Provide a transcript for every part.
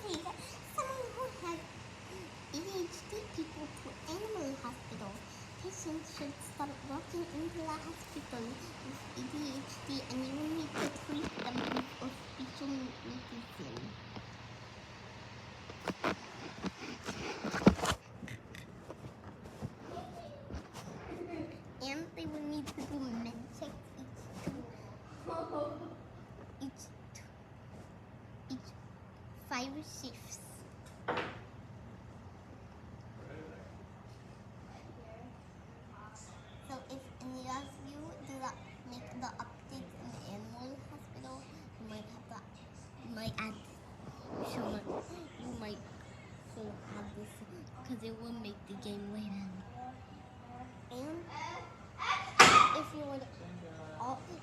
take someone who has ADHD people to animal hospital. Patients should stop walking into the hospital with ADHD and you will need to treat them with official medicine. And they will need to do med checks each 5 shifts. So if any of you do not make the updates in the animal hospital, you might add someone. You might add this because it will make the game later. And if you would,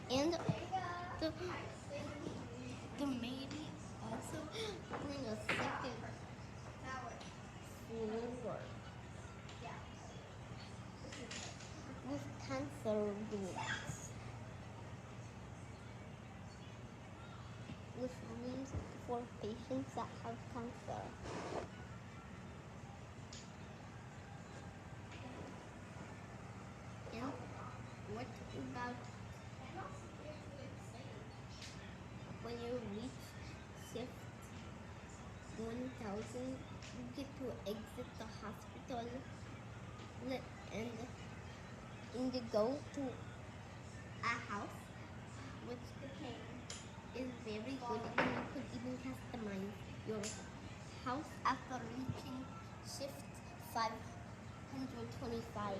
and the maybe also bring a second floor with cancer rooms. With rooms for patients that have cancer. And what about when you reach shift 1000, you get to exit the hospital and you go to a house which is very good and you could even customize your house after reaching shift 525.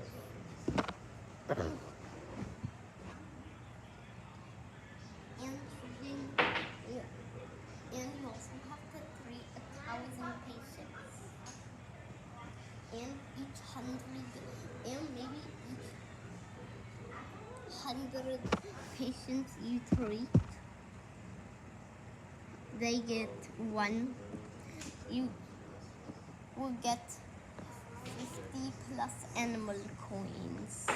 And you also have to treat 1,000 patients. And each 100 patients you treat, they get one. You will get 50 plus animal coins.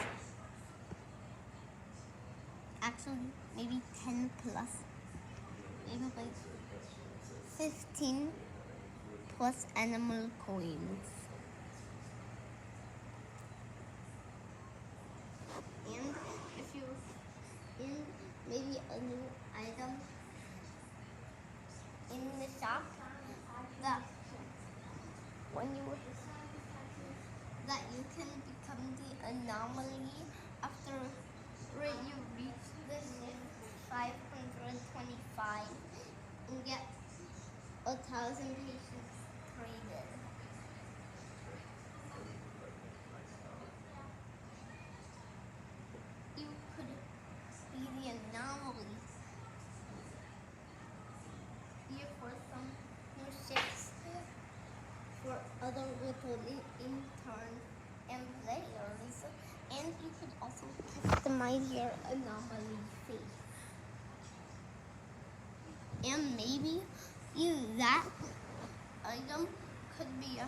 Actually, maybe 10 plus. Maybe like 15 plus animal coins. And if you maybe a new item in the shop that you can become the anomaly after you reach the shift 525 and get 1,000 patients treated. You could be the anomaly here for some new shifts for other little interns and players, and you could also customize your anomaly face. And maybe that item could be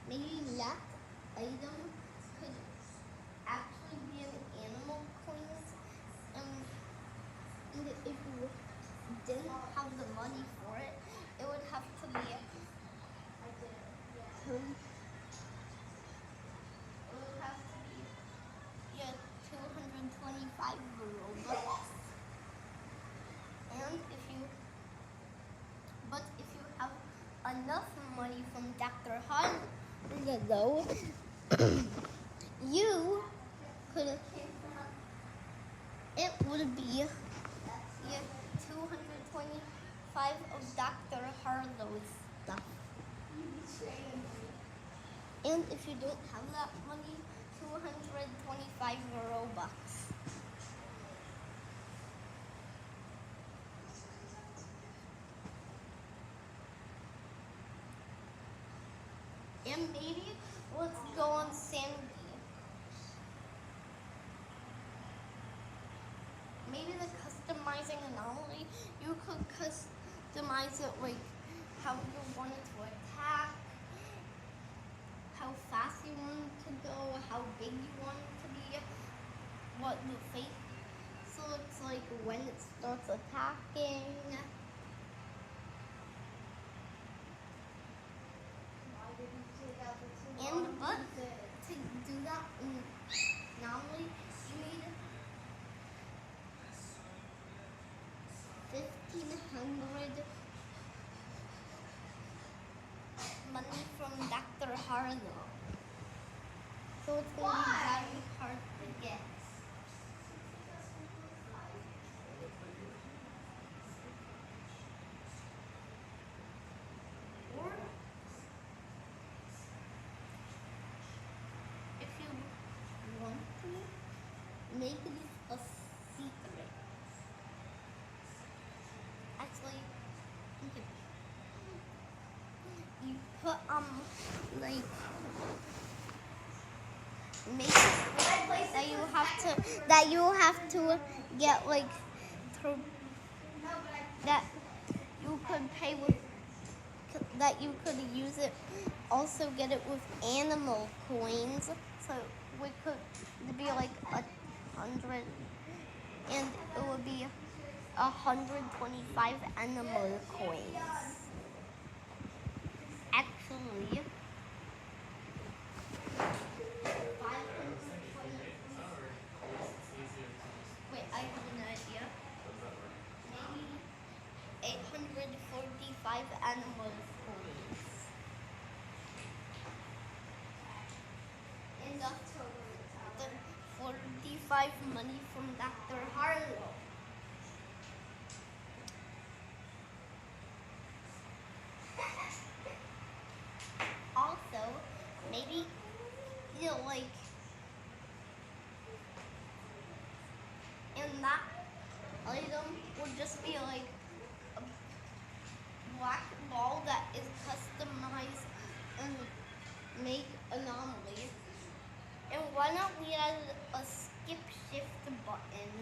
maybe that item could actually be an animal coins, and if you didn't have the money for it, it would have to be 225 Robux. And if you have enough money from Dr. Harlow, you could, it would be 225 of Dr. Harlow's stuff. And if you don't have that money, 225 Robux. And maybe let's go on Sandy. Maybe the customizing anomaly, you could customize it like how you want it to attack, how fast you want it to go, how big you want it to be, what the face looks like when it starts attacking. And but to do that normally you need 1,500 money from Dr. Harlow. So it's going to be very hard to get. Or if you want to make this a secret. Actually, you put like make it that you have to get like through that you could pay with that you could use it also get it with animal coins, so we could be like 100 and it would be 125 animal coins. Actually, 520. Wait, I have an idea. Maybe 845 animal coins. And the 45 money from Dr. Harlow. Also, maybe like and that item would just be like a black ball that is customized and make anomalies. And why not we add a skip shift button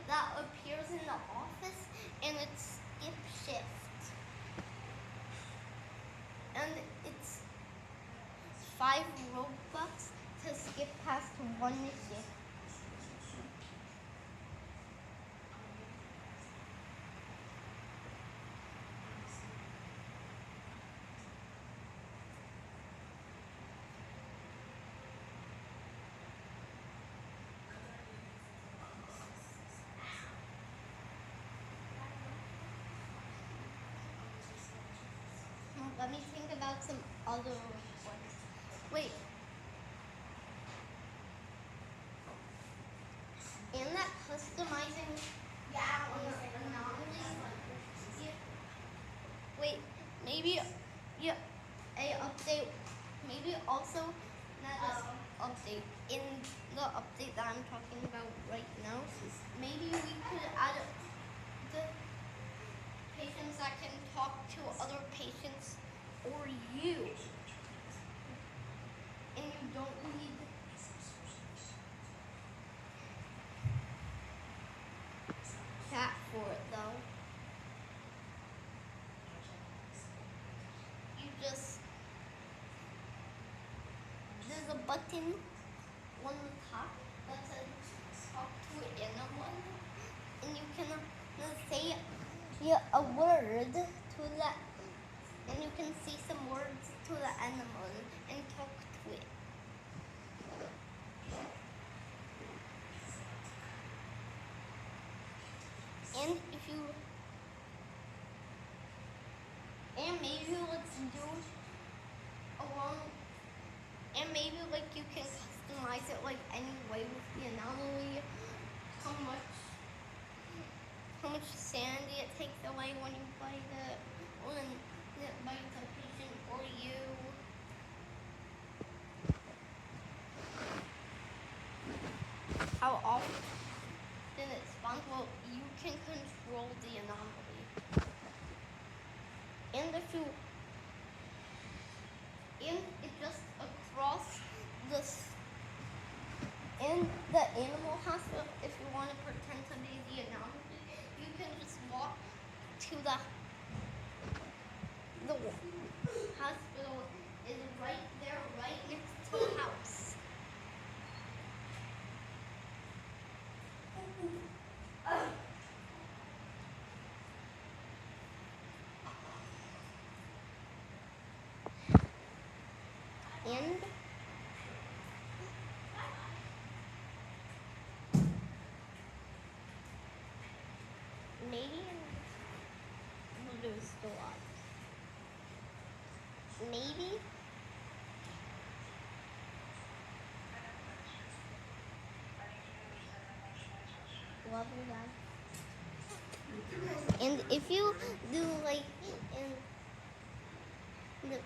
that appears in the office and it's skip shift. And it's 5 Robux to skip past one shift. Let me think about some other ones. Wait. And that customizing anomaly. Wait, maybe a update. Maybe also not an update. In the update that I'm talking about right now, maybe we could add the patients that can talk to other patients or you. And you don't need chat for it though. You just, there's a button on the top that says talk to anyone. And you can say a word to that, and you can say some words to the animal and talk to it. And if you, and maybe let's do along, and maybe like you can customize it like any way with the anomaly, how much sanity it takes away when you bite it, when it bites a patient or you. How often it spawns, well, you can control the anomaly. And if you, and it just across this, in the animal hospital, if you want to pretend to be the anomaly, you can just walk to the hospital is right there, right next to the house. And maybe we'll do still odds. Maybe love you guys. And if you do like in the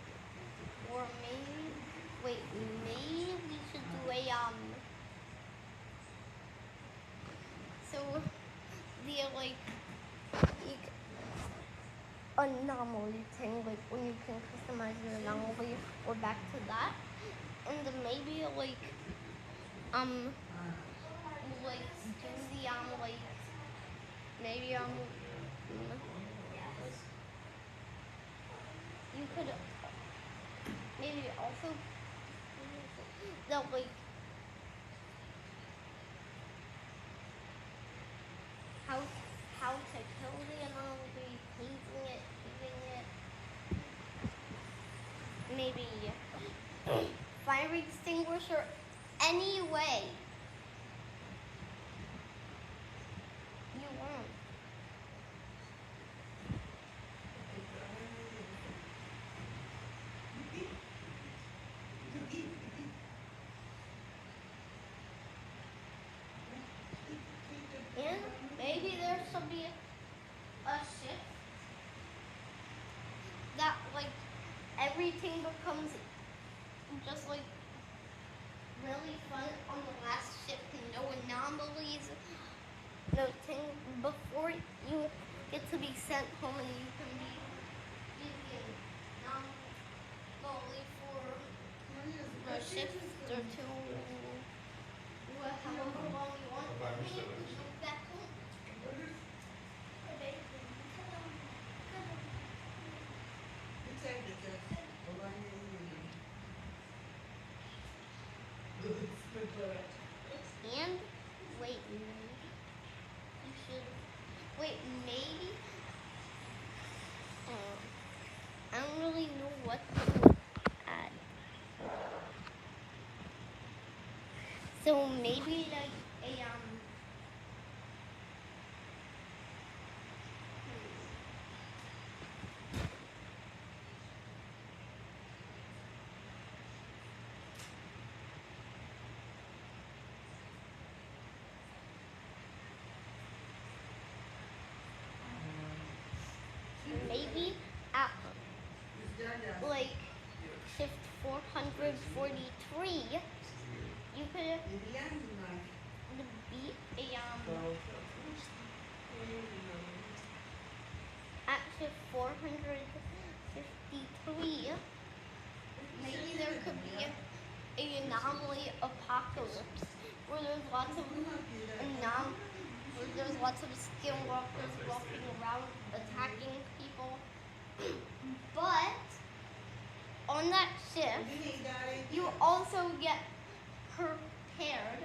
or maybe maybe we should do a so the like anomaly thing, like when you can customize your anomaly, or back to that, and then maybe like do the like maybe you could maybe also the like how to kill the anomaly, painting it, heating it, maybe fire extinguisher, any way you want. And maybe there should be a shift that like everything becomes just like really fun on the last shift, and no anomalies, no thing before you get to be sent home, and you can be busy and anomaly for a shift or two, however long you want. And then you can go back home. And wait, maybe you should wait. Maybe I don't really know what to add. So maybe like a maybe at like shift 443, you could be a at shift 453. Maybe there could be an anomaly apocalypse where there's lots of skinwalkers walking around attacking people. But on that shift, you also get prepared.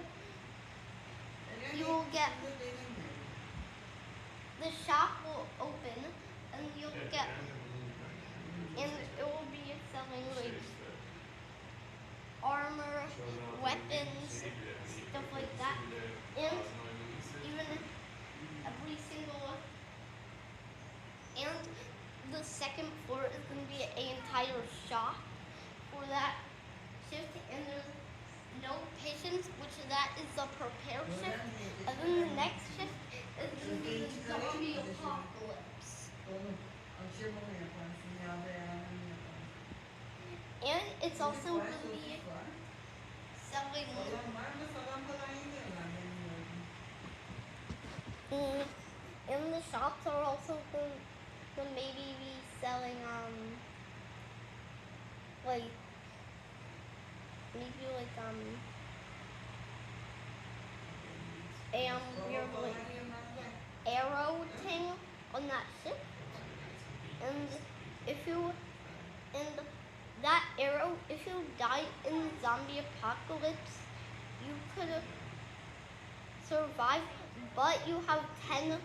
You will get the shop will open, and you'll get, and it will be selling like armor, weapons, stuff like that, and even every single, and the second floor is going to be an entire shop for that shift, and there's no patience, which that is the prepare shift, and then the next shift is going to be the zombie apocalypse. And it's also going to be selling. And the shops are also going to maybe be selling like maybe like weird like arrow thing on that ship, and if you that arrow, if you die in the zombie apocalypse, you could survive, but you have 10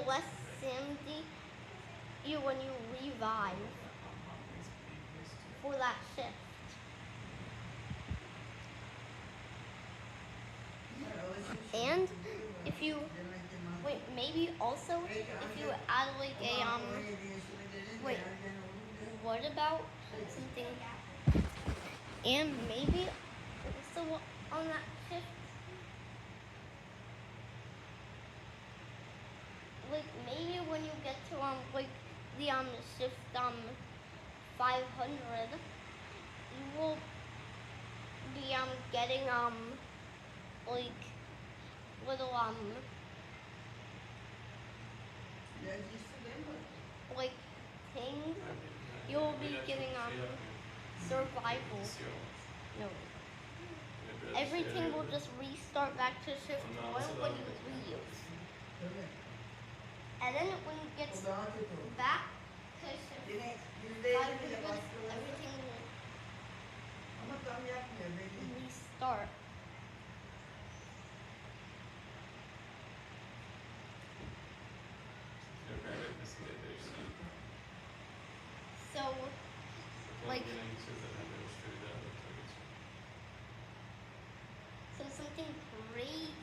less sanity when you revive for that shift. if you wait, maybe also if you add like a wait, what about something? And maybe also on that shift, like maybe when you get to like the shift 500, you will be getting like little like things. You'll be getting survival. No. Everything will just restart back to shift 1 when you leave. And then when it gets back to shift 500, everything will restart. So, like, so something great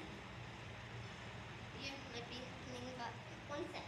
might be happening, but one sec.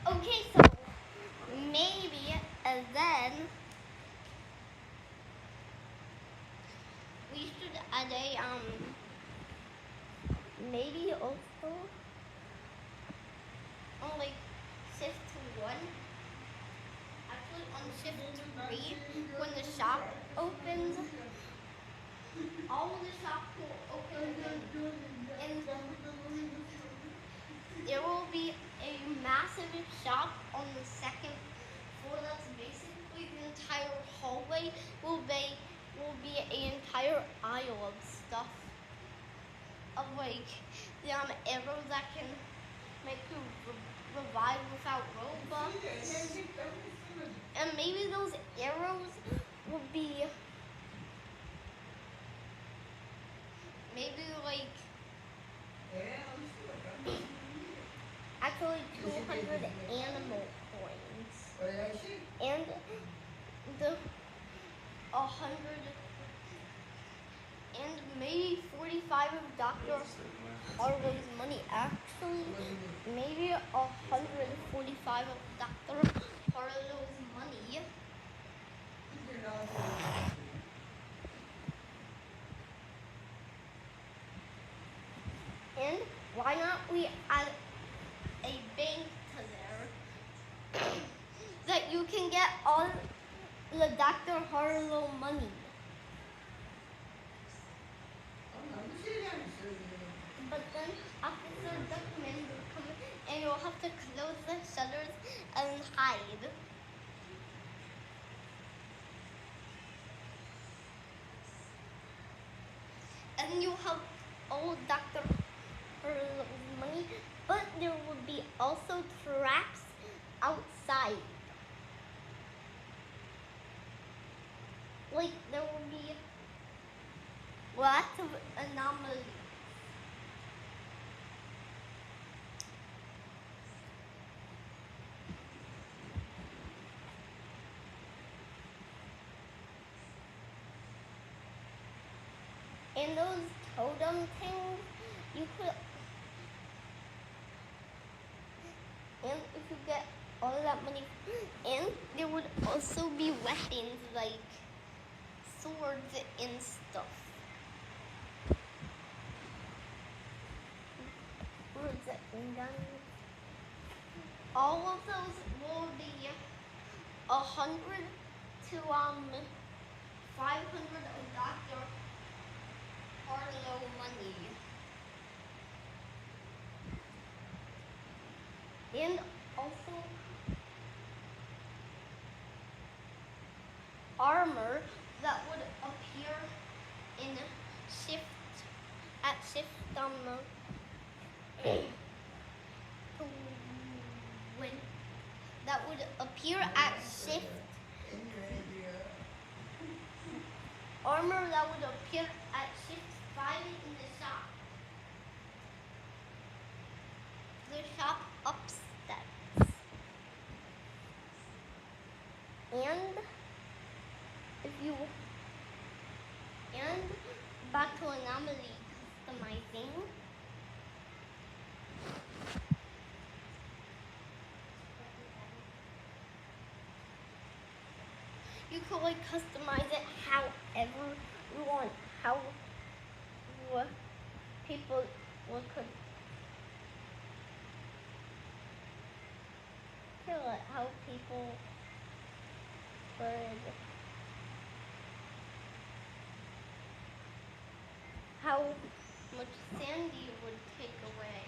Okay, so maybe then we should add a maybe also on like shift 1. Actually on shift 3 when the shop opens, all the shops will open and there will be a massive shop on the second floor. That's basically the entire hallway will be an entire aisle of stuff, of like the arrows that can make you revive without Robux. And maybe those arrows will be maybe like actually 200 animal coins and the 100 and maybe 45 of Dr. Harlow's money. Actually, maybe 145 of Dr. Harlow's money. And why not we add a bank to there that you can get all the Dr. Harlow money. But then Officer Duckman will come and you'll have to close the shutters and hide. And you have all Dr. Harlow's money, but there will be also traps outside. Like there will be lots of anomalies. And those totem things, you could, and if you get all that money, and there would also be weapons like swords and stuff. Swords and guns. All of those will be 100 to 500 of Dr. Harlow money. And also armor that would appear in shift at shift when that would appear at shift armor that would appear at shift 5 in the shop. The shop upstairs. And back to anomaly customizing. You could like customize it however you want. How people could kill it. How people could. How much Sandy would take away.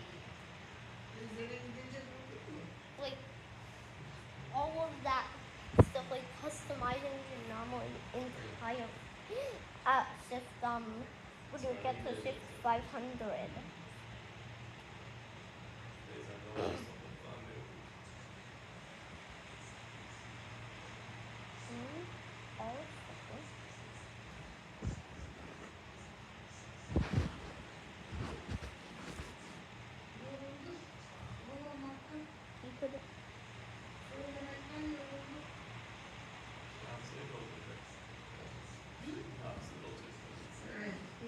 Like all of that stuff, like customizing the anomaly entire at shift when you get to shift 500.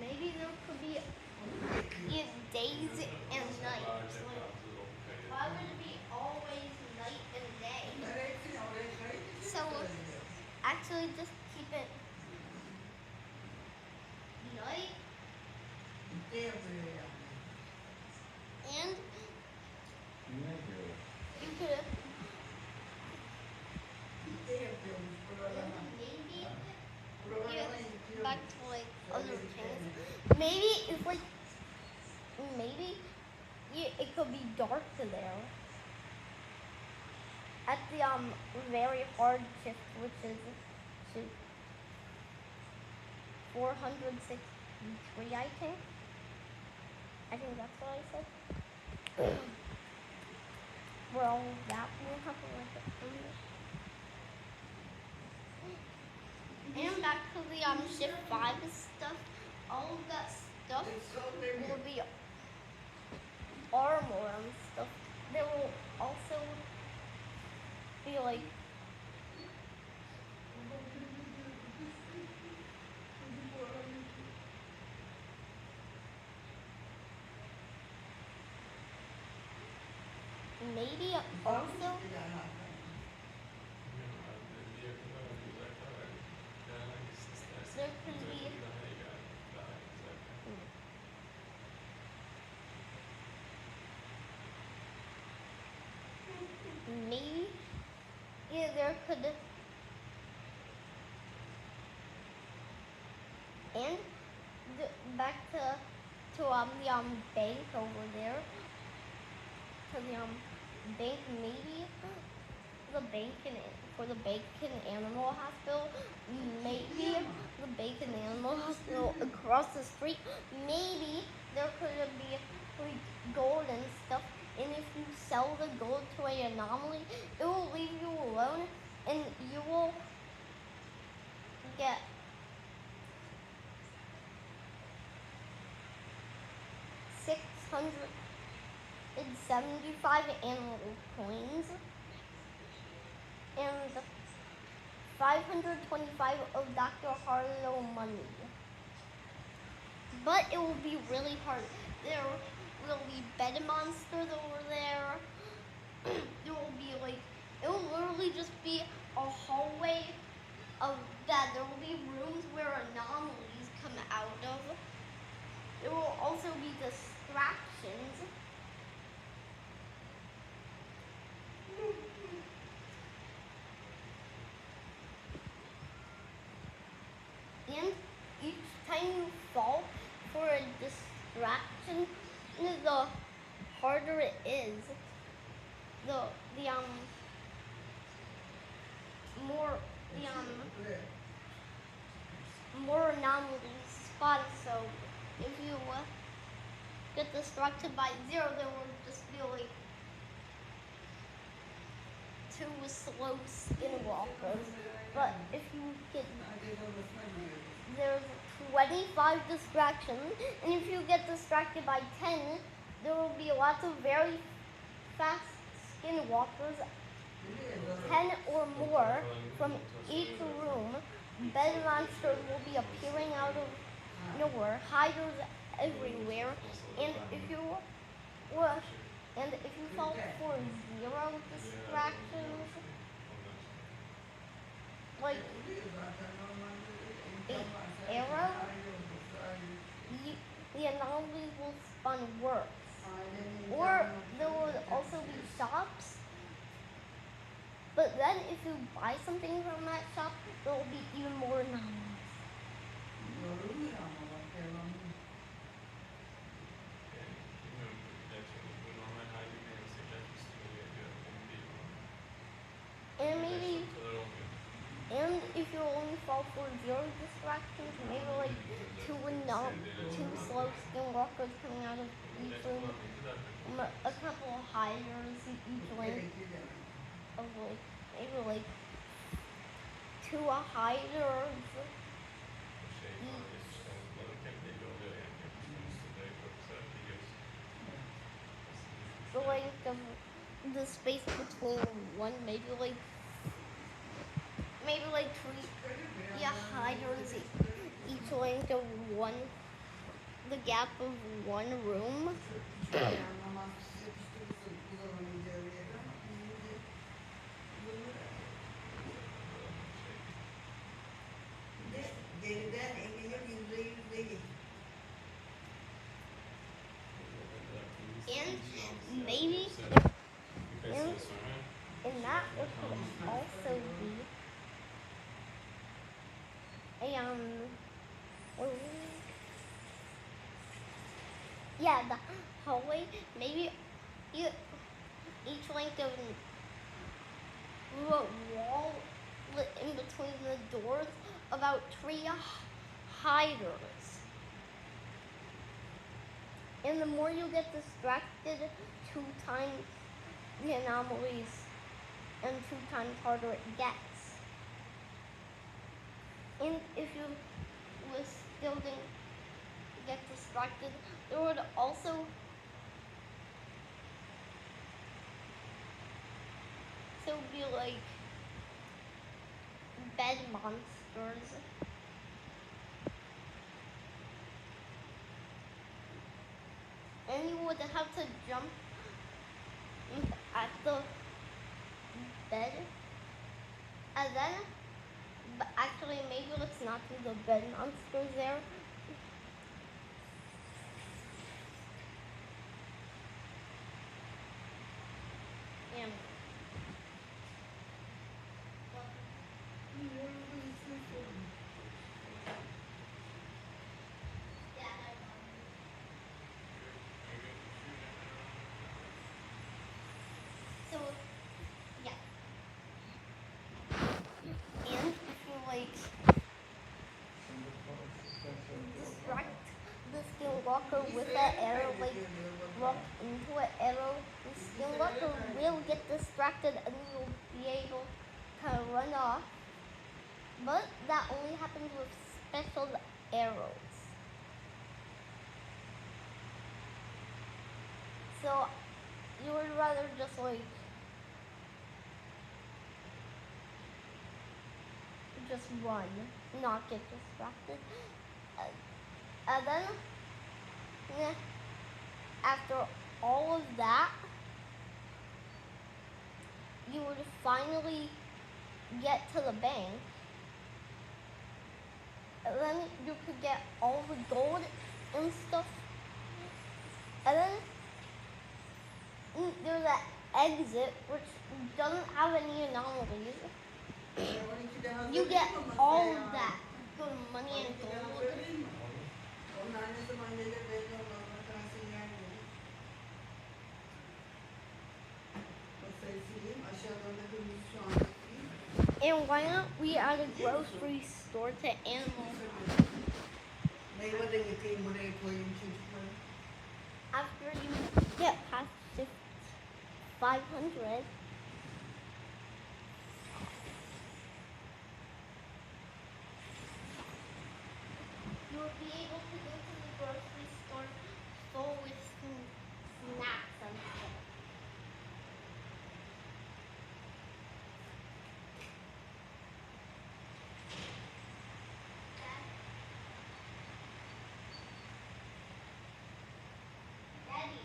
Maybe there could be days and nights. Like, why would it be always night and day? So actually just keep it night and you could maybe back to like other things. Maybe it's like it could be dark there at the very hard shift, which is 463, I think. I think that's what I said. Well, that will happen like it. And back to the shift 5 stuff. All of that stuff will be armor and stuff. There will also be like maybe also there could be maybe there could and back to the bank over there to the bank, maybe the bacon for the Bacon Animal Hospital, maybe the Bacon Animal Hospital across the street, maybe there could be like gold and stuff, and if you sell the gold to an anomaly, it will leave you alone and you will get 675 animal coins and 525 of Dr. Harlow money. But it will be really hard. There will be bed monsters over there. There will be like, it will literally just be a hallway of that. There will be rooms where anomalies come out of. There will also be distractions. And each time you fall for a distraction, the harder it is. the more the more anomalies spotted. So if you get distracted by 0, there will just be like 2 slow skinwalkers. But if you get there's 25 distractions, and if you get distracted by 10, there will be lots of very fast skinwalkers, 10 or more from each room. Bed monsters will be appearing out of nowhere, hiders everywhere, and if you fall for 0 distractions, like an arrow, the anomaly will spawn worse. Or there will also be shops, but then if you buy something from that shop, there will be even more anomalies. And if you only fall for 0 distractions, maybe like 2 slow skinwalkers coming out of each room, a couple of hiders each length of maybe like 2 hiders the length of the space between one, maybe like 3 hiders each length of one, the gap of one room. And maybe and that could also be the hallway, maybe each length of wall in between the doors, about 3 hiders. And the more you get distracted, 2 times the anomalies and 2 times harder it gets. And if you still didn't get distracted, there would also be like bed monsters. And you would have to jump at the bed. And then, but actually maybe let's not do the bed monsters there. And so, yeah. And if you like distract the skinwalker with that arrow, like walk into an arrow, the skinwalker will get distracted and you'll be able to run off. But that only happens with special arrows. So you would rather just run, not get distracted. And then, after all of that, you would finally get to the bank. And then you could get all the gold and stuff. And then there's that exit, which doesn't have any anomalies. You get all of that good money and gold. And why not we add a grocery store to animals? After you get past 500, you will be able to go to the grocery store full with snacks and stuff. Daddy.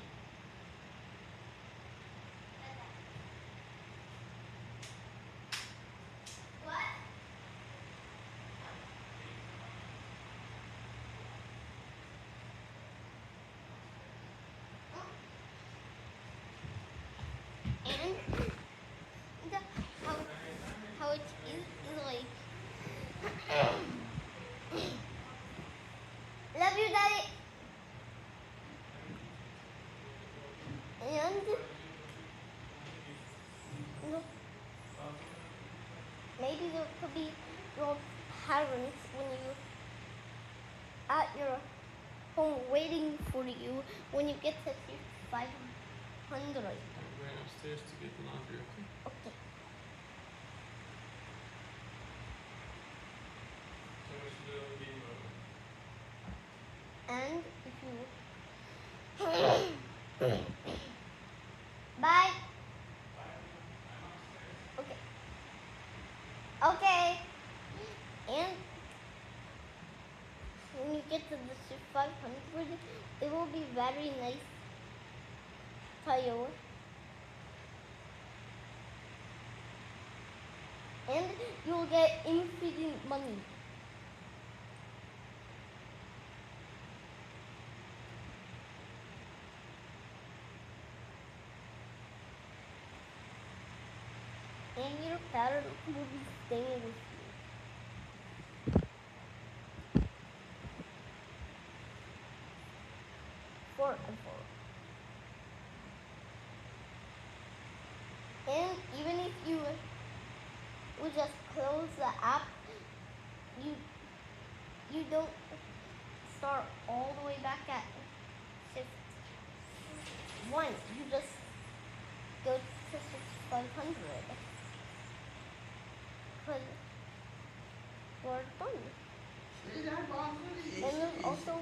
What? And how it is like love you, Daddy. And maybe there could be your parents when you at your home waiting for you when you get to 500. I'm going upstairs to get the laundry, okay? Okay. And if you bye. Okay. Okay. And when you get to the 500, it will be very nice tile. And you'll get infinite money. And your parents will be staying with you forever. And even if you would just close the app, you don't start all the way back at shift 1. You just go to 500. Because we're done. And there's also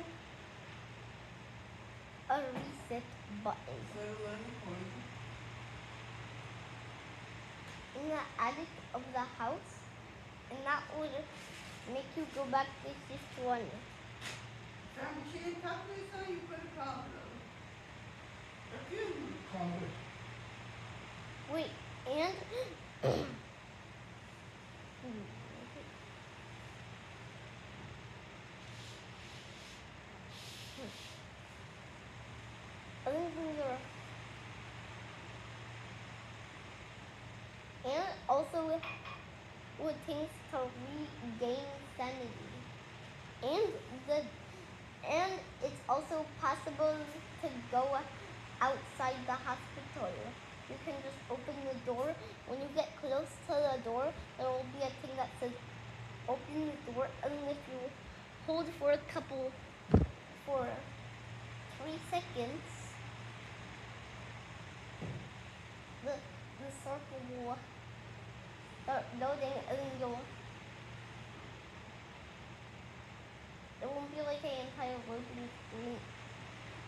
a reset button in the attic of the house, and that would make you go back to shift 1. Wait, and and also with things to regain sanity. And it's also possible to go outside the hospital. You can just open the door. When you get close to the door, there will be a thing that says open the door, and if you hold for 3 seconds, the circle will start loading, and it won't be like an entire loading screen.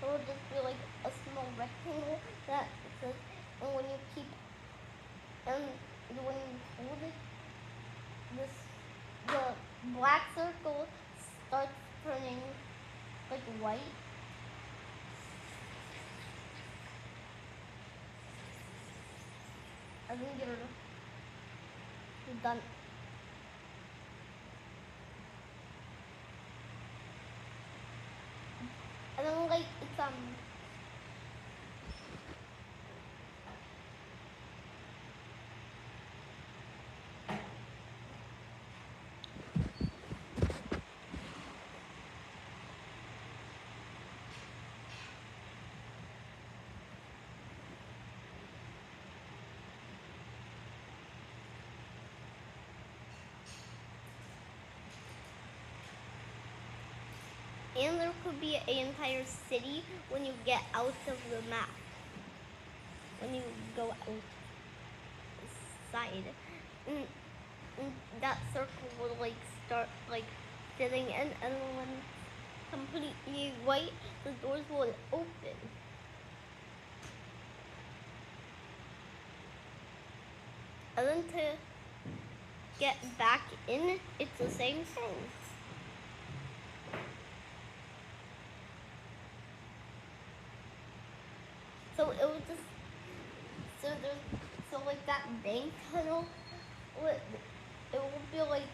It will just be like a small rectangle that says, and when you hold it, the black circle starts turning like white. I think you're done. I don't like it's And there could be an entire city when you get out of the map. When you go outside. And that circle will like start like filling in, and when it's completely white, the doors will open. And then to get back in, it's the same thing. So it was just so like that bank tunnel, it will be like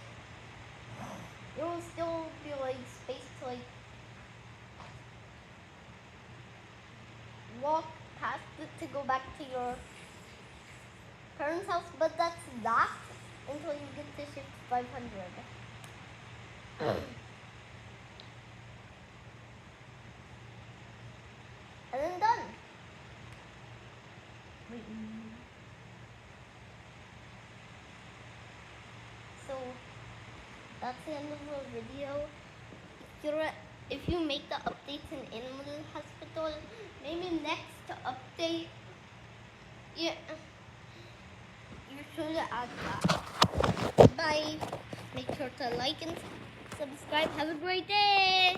it will still be like space to like walk past it to go back to your parents' house, but that's that until you get to shift 500. And then done. So that's the end of the video. If you make the updates in Animal Hospital, maybe next update, yeah, you should add that. Bye. Make sure to like and subscribe. Have a great day.